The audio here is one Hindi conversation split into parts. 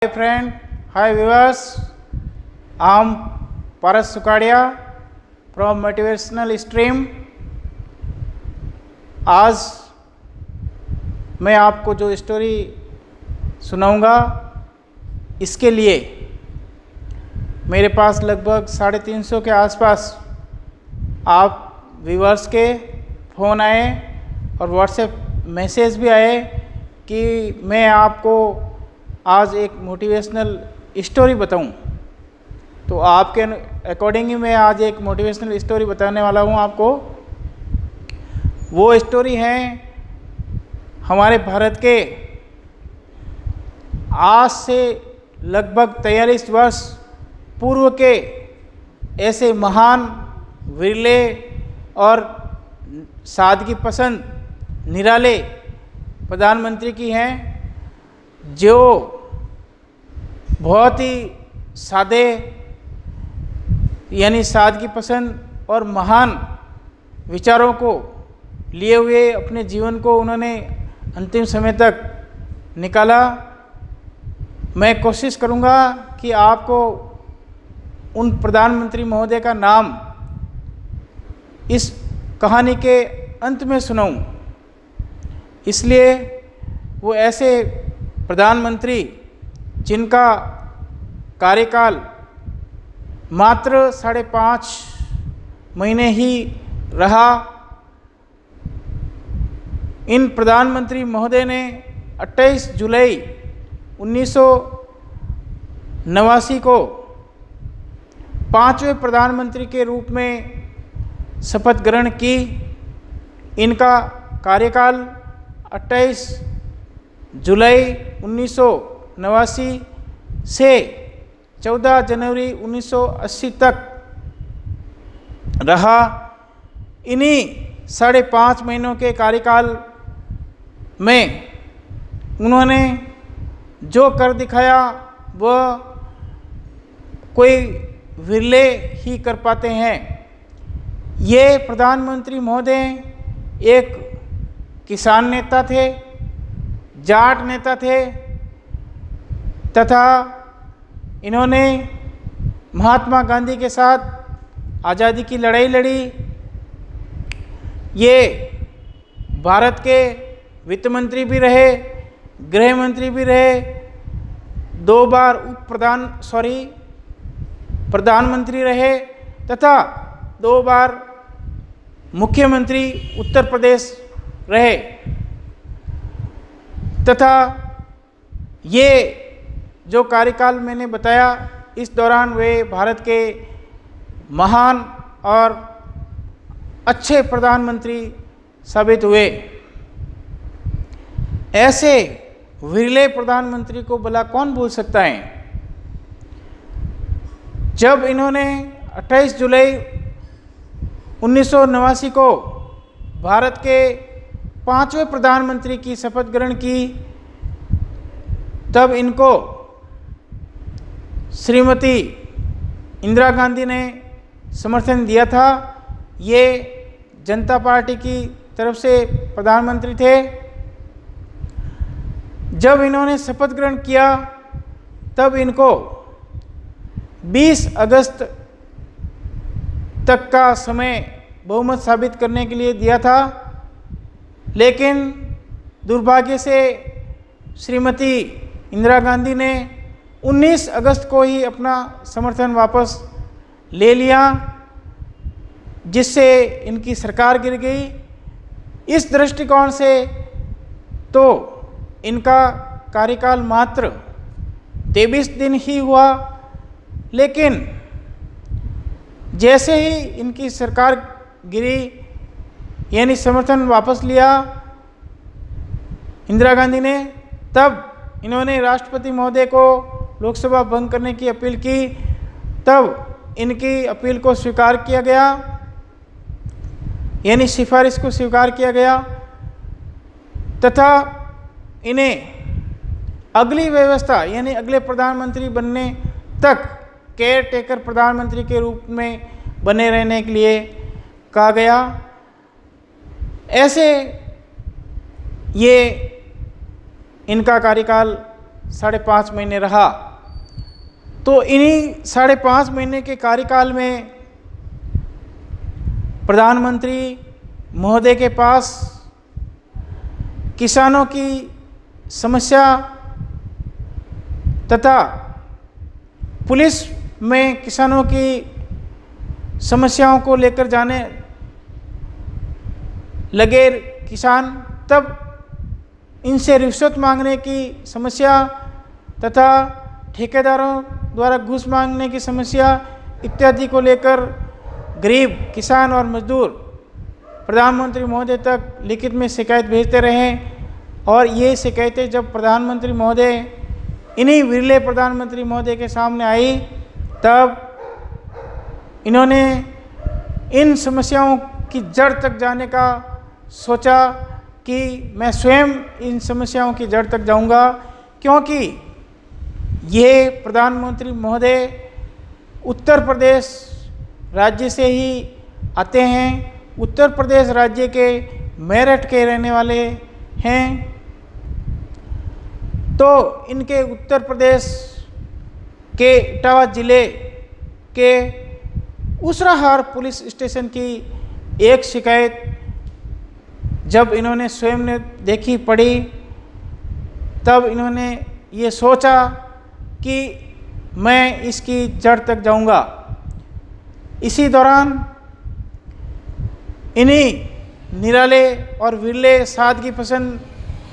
Hi friend, hi viewers. I'm Paras Sukadia from Motivational Stream. आज मैं आपको जो स्टोरी सुनाऊंगा इसके लिए मेरे पास लगभग 350 के आसपास आप व्यूअर्स के फ़ोन आए और व्हाट्सएप मैसेज भी आए कि मैं आपको आज एक मोटिवेशनल स्टोरी बताऊं। तो आपके अकॉर्डिंग ही मैं आज एक मोटिवेशनल स्टोरी बताने वाला हूं आपको। वो स्टोरी है हमारे भारत के आज से लगभग 43 वर्ष पूर्व के ऐसे महान, विरले और सादगी पसंद निराले प्रधानमंत्री की हैं, जो बहुत ही सादे यानी सादगी पसंद और महान विचारों को लिए हुए अपने जीवन को उन्होंने अंतिम समय तक निकाला। मैं कोशिश करूंगा कि आपको उन प्रधानमंत्री महोदय का नाम इस कहानी के अंत में सुनाऊं। इसलिए वो ऐसे प्रधानमंत्री जिनका कार्यकाल मात्र 5.5 महीने ही रहा, इन प्रधानमंत्री महोदय ने 28 जुलाई 1989 को 5वें प्रधानमंत्री के रूप में शपथ ग्रहण की। इनका कार्यकाल 28 जुलाई 1989 से 14 जनवरी 1980 तक रहा। इन्हीं 5.5 महीनों के कार्यकाल में उन्होंने जो कर दिखाया वह कोई विरले ही कर पाते हैं। ये प्रधानमंत्री महोदय एक किसान नेता थे, जाट नेता थे तथा इन्होंने महात्मा गांधी के साथ आज़ादी की लड़ाई लड़ी। ये भारत के वित्त मंत्री भी रहे, गृह मंत्री भी रहे, 2 बार प्रधानमंत्री रहे तथा 2 बार मुख्यमंत्री उत्तर प्रदेश रहे। तथा ये जो कार्यकाल मैंने बताया, इस दौरान वे भारत के महान और अच्छे प्रधानमंत्री साबित हुए। ऐसे विरले प्रधानमंत्री को भला कौन भूल सकता है। जब इन्होंने 28 जुलाई 1989 को भारत के 5वें प्रधानमंत्री की शपथ ग्रहण की, तब इनको श्रीमती इंदिरा गांधी ने समर्थन दिया था। ये जनता पार्टी की तरफ से प्रधानमंत्री थे। जब इन्होंने शपथ ग्रहण किया तब इनको 20 अगस्त तक का समय बहुमत साबित करने के लिए दिया था, लेकिन दुर्भाग्य से श्रीमती इंदिरा गांधी ने 19 अगस्त को ही अपना समर्थन वापस ले लिया, जिससे इनकी सरकार गिर गई। इस दृष्टिकोण से तो इनका कार्यकाल मात्र 23 दिन ही हुआ, लेकिन जैसे ही इनकी सरकार गिरी यानी समर्थन वापस लिया इंदिरा गांधी ने, तब इन्होंने राष्ट्रपति महोदय को लोकसभा भंग करने की अपील की। तब इनकी अपील को स्वीकार किया गया, यानी सिफारिश को स्वीकार किया गया तथा इन्हें अगली व्यवस्था यानी अगले प्रधानमंत्री बनने तक केयर टेकर प्रधानमंत्री के रूप में बने रहने के लिए कहा गया। ऐसे ये इनका कार्यकाल 5.5 महीने रहा। तो इन्हीं 5.5 महीने के कार्यकाल में प्रधानमंत्री महोदय के पास किसानों की समस्या तथा पुलिस में किसानों की समस्याओं को लेकर जाने लगे किसान, तब इनसे रिश्वत मांगने की समस्या तथा ठेकेदारों द्वारा घूस मांगने की समस्या इत्यादि को लेकर गरीब किसान और मजदूर प्रधानमंत्री महोदय तक लिखित में शिकायत भेजते रहे। और ये शिकायतें जब प्रधानमंत्री महोदय, इन्हीं विरले प्रधानमंत्री महोदय के सामने आई, तब इन्होंने इन समस्याओं की जड़ तक जाने का सोचा कि मैं स्वयं इन समस्याओं की जड़ तक जाऊंगा, क्योंकि ये प्रधानमंत्री महोदय उत्तर प्रदेश राज्य से ही आते हैं, उत्तर प्रदेश राज्य के मेरठ के रहने वाले हैं। तो इनके उत्तर प्रदेश के इटावा जिले के उसराहार पुलिस स्टेशन की एक शिकायत जब इन्होंने स्वयं ने देखी पढ़ी, तब इन्होंने ये सोचा कि मैं इसकी जड़ तक जाऊंगा। इसी दौरान इन्हीं निराले और विरले सादगी पसंद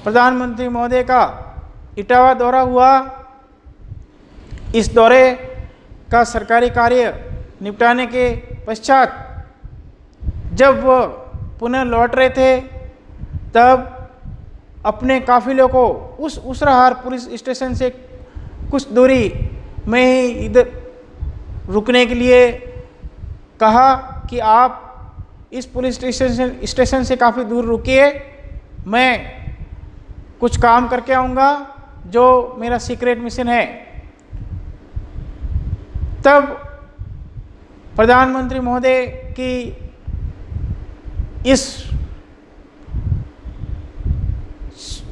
प्रधानमंत्री महोदय का इटावा दौरा हुआ। इस दौरे का सरकारी कार्य निपटाने के पश्चात जब वो पुनः लौट रहे थे, तब अपने काफिले को उस उसराहार पुलिस स्टेशन से कुछ दूरी में ही इधर रुकने के लिए कहा कि आप इस पुलिस स्टेशन से काफ़ी दूर रुकिए, मैं कुछ काम करके आऊँगा जो मेरा सीक्रेट मिशन है। तब प्रधानमंत्री महोदय की इस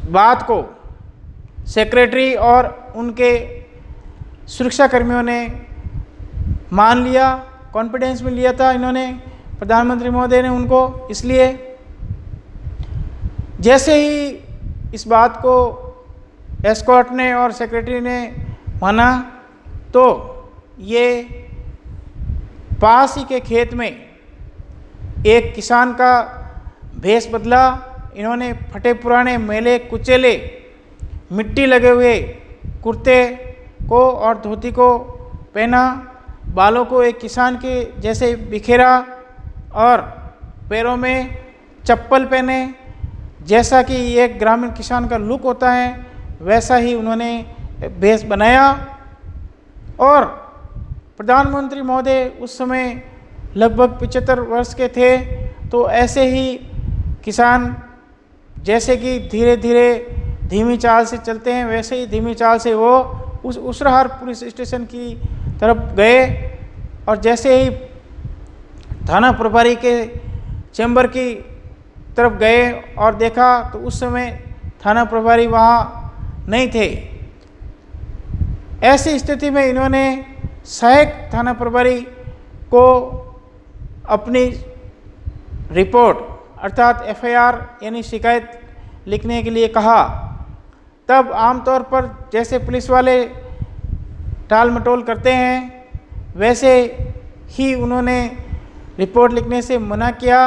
बात को सेक्रेटरी और उनके सुरक्षा कर्मियों ने मान लिया, कॉन्फिडेंस में लिया था इन्होंने, प्रधानमंत्री महोदय ने उनको। इसलिए जैसे ही इस बात को एस्कॉर्ट ने और सेक्रेटरी ने माना, तो ये पास ही के खेत में एक किसान का भेष बदला। इन्होंने फटे पुराने मैले कुचेले मिट्टी लगे हुए कुर्ते को और धोती को पहना, बालों को एक किसान के जैसे बिखेरा और पैरों में चप्पल पहने। जैसा कि एक ग्रामीण किसान का लुक होता है, वैसा ही उन्होंने भेष बनाया। और प्रधानमंत्री महोदय उस समय लगभग 75 वर्ष के थे। तो ऐसे ही किसान जैसे कि धीरे धीरे धीमी चाल से चलते हैं, वैसे ही धीमी चाल से वो उस उसराहार पुलिस स्टेशन की तरफ गए। और जैसे ही थाना प्रभारी के चैम्बर की तरफ गए और देखा, तो उस समय थाना प्रभारी वहाँ नहीं थे। ऐसी स्थिति में इन्होंने सहायक थाना प्रभारी को अपनी रिपोर्ट अर्थात एफआईआर यानी शिकायत लिखने के लिए कहा। तब आमतौर पर जैसे पुलिस वाले टाल मटोल करते हैं, वैसे ही उन्होंने रिपोर्ट लिखने से मना किया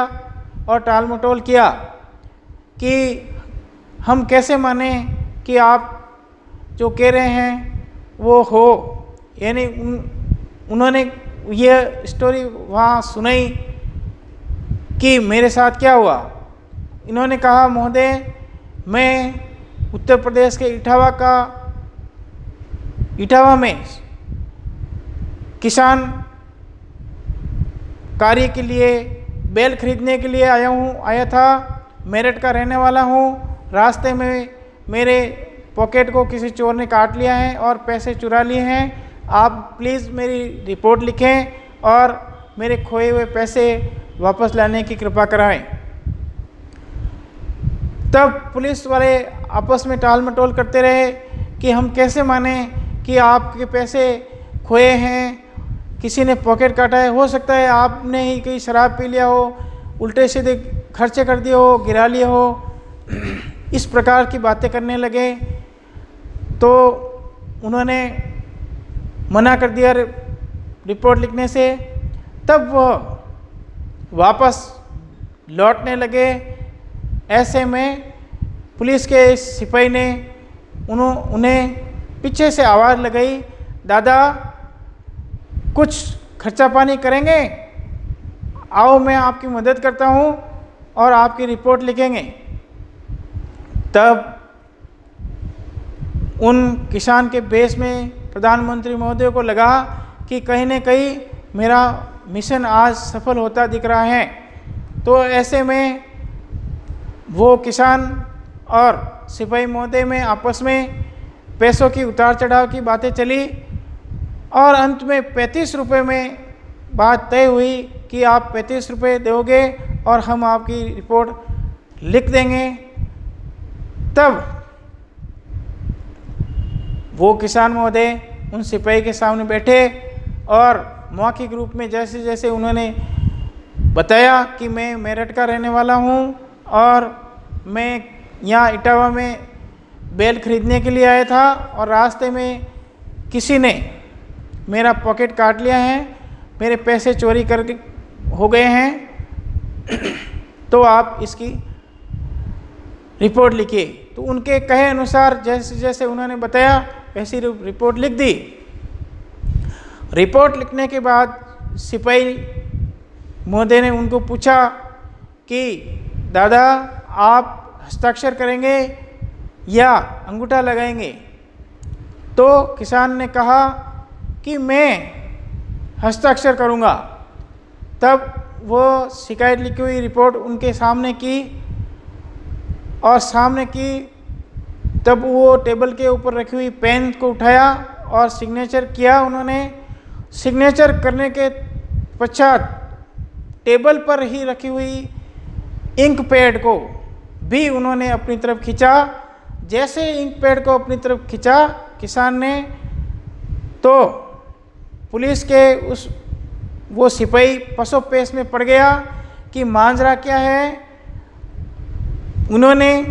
और टाल मटोल किया कि हम कैसे माने कि आप जो कह रहे हैं वो हो। यानी उन्होंने ये स्टोरी वहाँ सुनाई कि मेरे साथ क्या हुआ। इन्होंने कहा, महोदय मैं उत्तर प्रदेश के इटावा में किसान कार्य के लिए बैल खरीदने के लिए आया था, मेरठ का रहने वाला हूँ। रास्ते में मेरे पॉकेट को किसी चोर ने काट लिया है और पैसे चुरा लिए हैं। आप प्लीज़ मेरी रिपोर्ट लिखें और मेरे खोए हुए पैसे वापस लाने की कृपा कराएं। तब पुलिस वाले आपस में टाल मटोल करते रहे कि हम कैसे माने कि आपके पैसे खोए हैं, किसी ने पॉकेट काटा है, हो सकता है आपने ही कहीं शराब पी लिया हो, उल्टे सीधे खर्चे कर दिए हो, गिरा लिए हो, इस प्रकार की बातें करने लगे। तो उन्होंने मना कर दिया रिपोर्ट लिखने से। तब वह वापस लौटने लगे। ऐसे में पुलिस के सिपाही ने उन्हें पीछे से आवाज़ लगाई, दादा कुछ खर्चा पानी करेंगे, आओ मैं आपकी मदद करता हूँ और आपकी रिपोर्ट लिखेंगे। तब उन किसान के बेस में प्रधानमंत्री महोदय को लगा कि कहीं न कहीं मेरा मिशन आज सफल होता दिख रहा है। तो ऐसे में वो किसान और सिपाही महोदय में आपस में पैसों की उतार चढ़ाव की बातें चली और अंत में 35 रुपये में बात तय हुई कि आप 35 रुपये दोगे और हम आपकी रिपोर्ट लिख देंगे। तब वो किसान महोदय उन सिपाही के सामने बैठे और मौखिक रूप में जैसे जैसे उन्होंने बताया कि मैं मेरठ का रहने वाला हूँ और मैं यहाँ इटावा में बैल खरीदने के लिए आया था और रास्ते में किसी ने मेरा पॉकेट काट लिया है, मेरे पैसे चोरी कर हो गए हैं, तो आप इसकी रिपोर्ट लिखिए। तो उनके कहे अनुसार जैसे जैसे उन्होंने बताया वैसी रिपोर्ट लिख दी। रिपोर्ट लिखने के बाद सिपाही महोदय ने उनको पूछा कि दादा आप हस्ताक्षर करेंगे या अंगूठा लगाएंगे? तो किसान ने कहा कि मैं हस्ताक्षर करूंगा। तब वो शिकायत लिखी हुई रिपोर्ट उनके सामने की और सामने की। तब वो टेबल के ऊपर रखी हुई पेन को उठाया और सिग्नेचर किया। उन्होंने सिग्नेचर करने के पश्चात टेबल पर ही रखी हुई इंक पैड को भी उन्होंने अपनी तरफ खींचा। जैसे इंक पैड को अपनी तरफ खींचा किसान ने, तो पुलिस के वो सिपाही पसोपेश में पड़ गया कि मांजरा क्या है। उन्होंने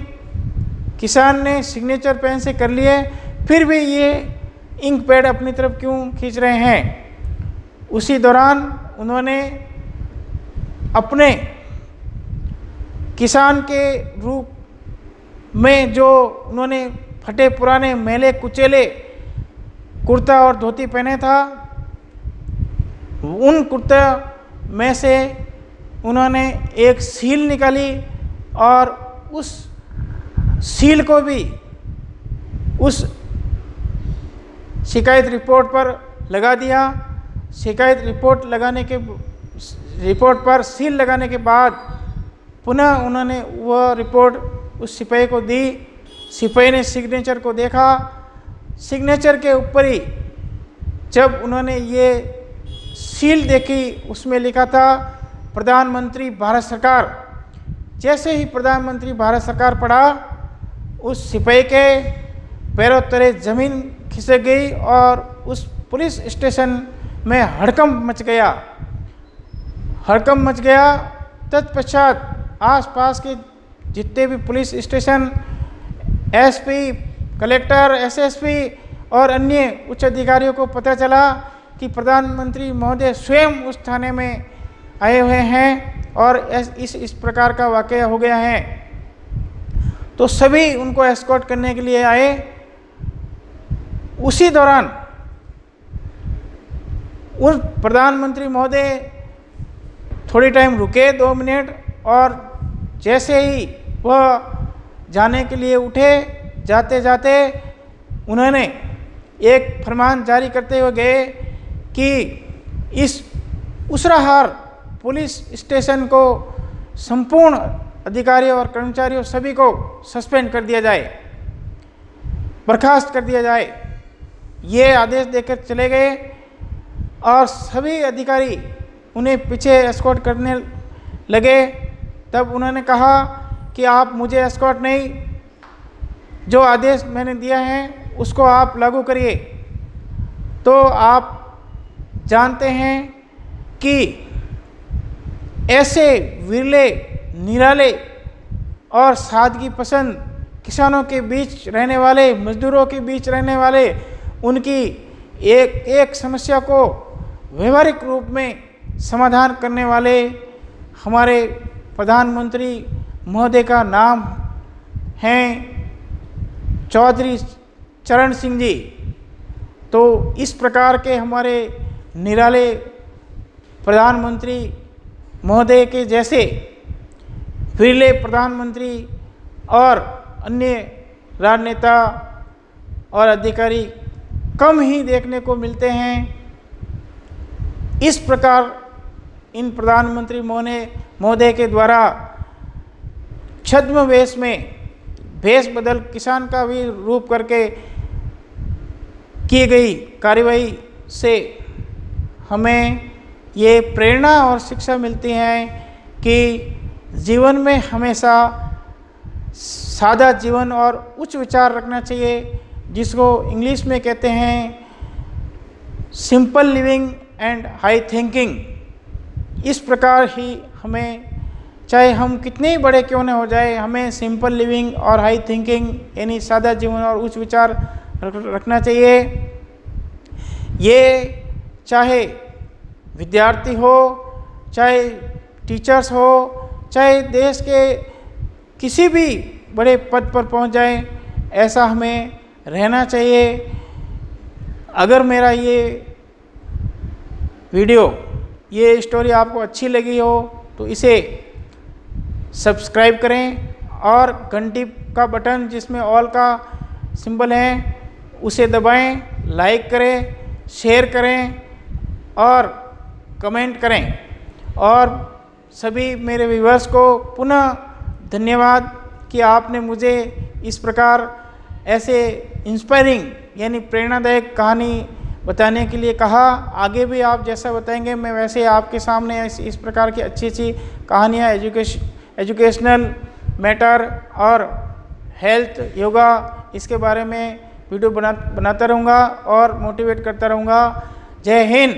किसान ने सिग्नेचर पेन से कर लिए, फिर भी ये इंक पैड अपनी तरफ क्यों खींच रहे हैं। उसी दौरान उन्होंने अपने किसान के रूप में जो उन्होंने फटे पुराने मैले कुचेले कुर्ता और धोती पहने था, उन कुर्ता में से उन्होंने एक सील निकाली और उस सील को भी उस शिकायत रिपोर्ट पर लगा दिया। शिकायत रिपोर्ट पर सील लगाने के बाद पुनः उन्होंने वह रिपोर्ट उस सिपाही को दी। सिपाही ने सिग्नेचर को देखा। सिग्नेचर के ऊपर ही जब उन्होंने ये सील देखी, उसमें लिखा था प्रधानमंत्री भारत सरकार। जैसे ही प्रधानमंत्री भारत सरकार पढ़ा, उस सिपाही के पैरों तले जमीन खिसक गई और उस पुलिस स्टेशन में हड़कंप मच गया। तत्पश्चात आसपास के जितने भी police station, SP, collector, SSP और अन्य उच्च अधिकारियों को पता चला कि प्रधानमंत्री महोदय स्वयं उस थाने में आए हुए हैं और इस प्रकार का वाकया हो गया है। तो सभी उनको एस्कॉर्ट करने के लिए आए। उसी दौरान उस प्रधानमंत्री महोदय थोड़ी टाइम रुके, 2 मिनट, और जैसे ही वह जाने के लिए उठे, जाते जाते उन्होंने एक फरमान जारी करते हुए गए कि इस उसराहार पुलिस स्टेशन को संपूर्ण अधिकारियों और कर्मचारियों सभी को सस्पेंड कर दिया जाए, बर्खास्त कर दिया जाए। ये आदेश देकर चले गए और सभी अधिकारी उन्हें पीछे एस्कॉर्ट करने लगे। तब उन्होंने कहा कि आप मुझे एस्कॉर्ट नहीं, जो आदेश मैंने दिया है उसको आप लागू करिए तो आप जानते हैं कि ऐसे विरले, निराले और सादगी पसंद किसानों के बीच रहने वाले, मजदूरों के बीच रहने वाले, उनकी एक एक समस्या को व्यवहारिक रूप में समाधान करने वाले हमारे प्रधानमंत्री महोदय का नाम है चौधरी चरण सिंह जी। तो इस प्रकार के हमारे निराले प्रधानमंत्री महोदय के जैसे विरले प्रधानमंत्री और अन्य राजनेता और अधिकारी कम ही देखने को मिलते हैं। इस प्रकार इन प्रधानमंत्री महोदय के द्वारा छद्म वेश में भेष बदल किसान का भी रूप करके की गई कार्यवाही से हमें ये प्रेरणा और शिक्षा मिलती है कि जीवन में हमेशा सादा जीवन और उच्च विचार रखना चाहिए, जिसको इंग्लिश में कहते हैं simple living and high thinking. इस प्रकार ही हमें, चाहे हम कितने ही बड़े क्यों न हो जाए, हमें सिंपल लिविंग और हाई थिंकिंग यानी सादा जीवन और उच्च विचार रखना चाहिए। ये चाहे विद्यार्थी हो, चाहे टीचर्स हो, चाहे देश के किसी भी बड़े पद पर पहुंच जाए, ऐसा हमें रहना चाहिए। अगर मेरा ये वीडियो, ये स्टोरी आपको अच्छी लगी हो तो इसे सब्सक्राइब करें और घंटी का बटन जिसमें ऑल का सिंबल है उसे दबाएं, लाइक करें, शेयर करें और कमेंट करें। और सभी मेरे व्यूअर्स को पुनः धन्यवाद कि आपने मुझे इस प्रकार ऐसे इंस्पायरिंग यानी प्रेरणादायक कहानी बताने के लिए कहा। आगे भी आप जैसा बताएंगे मैं वैसे आपके सामने इस प्रकार की अच्छी अच्छी कहानियाँ, एजुकेशनल मैटर और हेल्थ, योगा, इसके बारे में वीडियो बनाता रहूँगा और मोटिवेट करता रहूँगा। जय हिंद।